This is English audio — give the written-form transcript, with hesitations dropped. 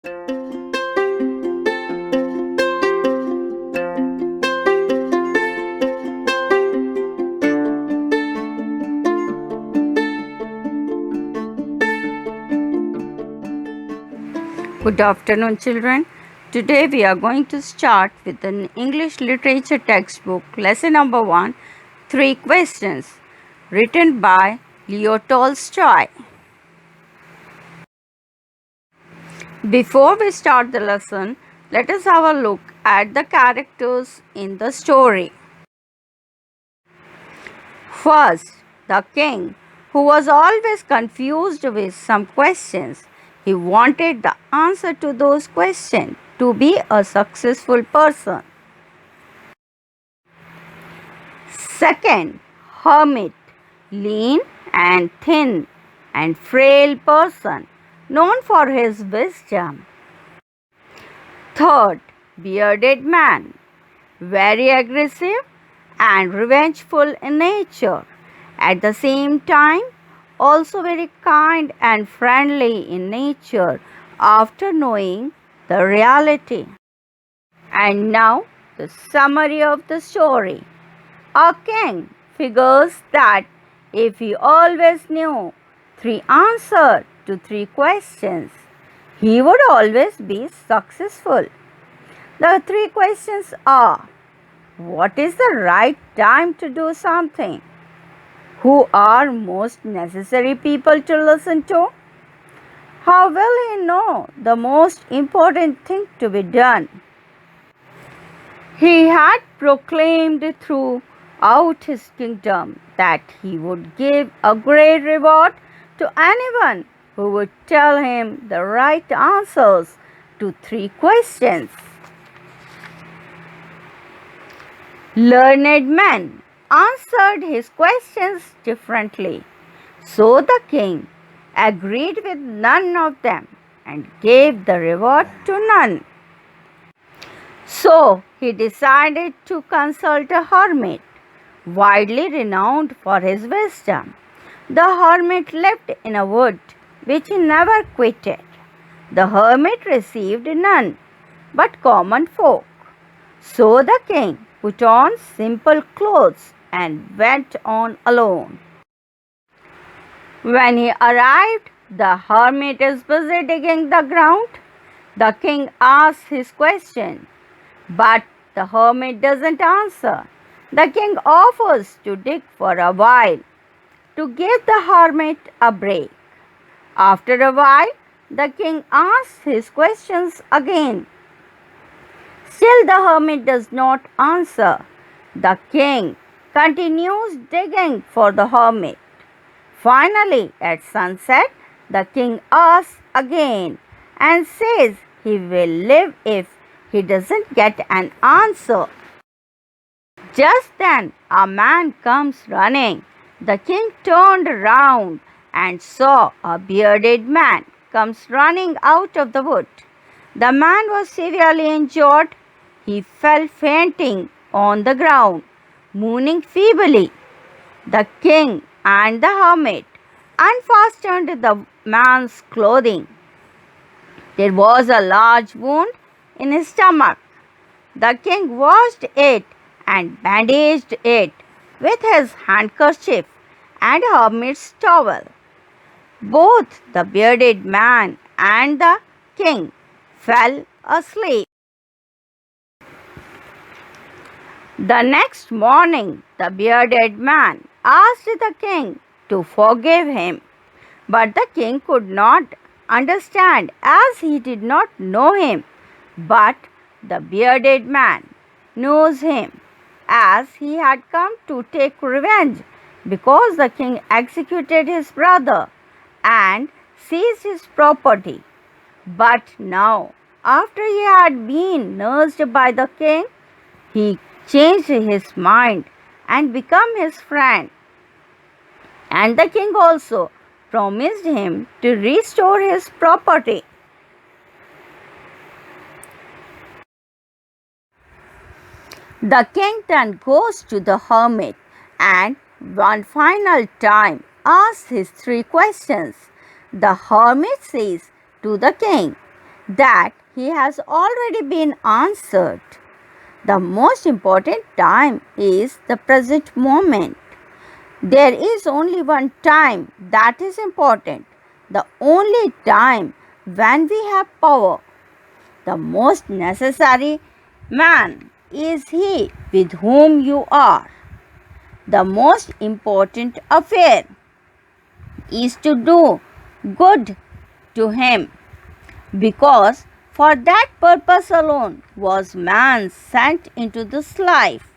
Good afternoon, children. Today we are going to start with an English literature textbook, lesson number 1, Three Questions, written by Leo Tolstoy. Before we start the lesson, let us have a look at the characters in the story. First, the king, who was always confused with some questions. He wanted the answer to those questions to be a successful person. Second, hermit, lean and thin and frail person, known for his wisdom. Third, bearded man, very aggressive and revengeful in nature. At the same time, also very kind and friendly in nature after knowing the reality. And now, the summary of the story. A king figures that if he always knew three answers to three questions, he would always be successful. The three questions are: what is the right time to do something? Who are most necessary people to listen to? How will he know the most important thing to be done? He had proclaimed throughout his kingdom that he would give a great reward to anyone who would tell him the right answers to three questions. Learned men answered his questions differently. So the king agreed with none of them and gave the reward to none. So he decided to consult a hermit, widely renowned for his wisdom. The hermit lived in a wood which he never quitted. The hermit received none but common folk. So the king put on simple clothes and went on alone. When he arrived, the hermit is busy digging the ground. The king asks his question, but the hermit doesn't answer. The king offers to dig for a while to give the hermit a break. After a while, the king asks his questions again. Still, the hermit does not answer. The king continues digging for the hermit. Finally, at sunset, the king asks again and says he will live if he doesn't get an answer. Just then, a man comes running. The king turned round and saw a bearded man comes running out of the wood. The man was severely injured. He fell fainting on the ground, moaning feebly. The king and the hermit unfastened the man's clothing. There was a large wound in his stomach. The king washed it and bandaged it with his handkerchief and hermit's towel. Both the bearded man and the king fell asleep. The next morning, the bearded man asked the king to forgive him, but the king could not understand as he did not know him. But the bearded man knows him, as he had come to take revenge because the king executed his brother and seized his property. But now, after he had been nursed by the king, he changed his mind and became his friend. And the king also promised him to restore his property. The king then goes to the hermit and one final time asks his three questions. The hermit says to the king, that he has already been answered. The most important time is the present moment. There is only one time that is important, the only time when we have power. The most necessary man is he with whom you are. The most important affair is to do good to him, because for that purpose alone was man sent into this life.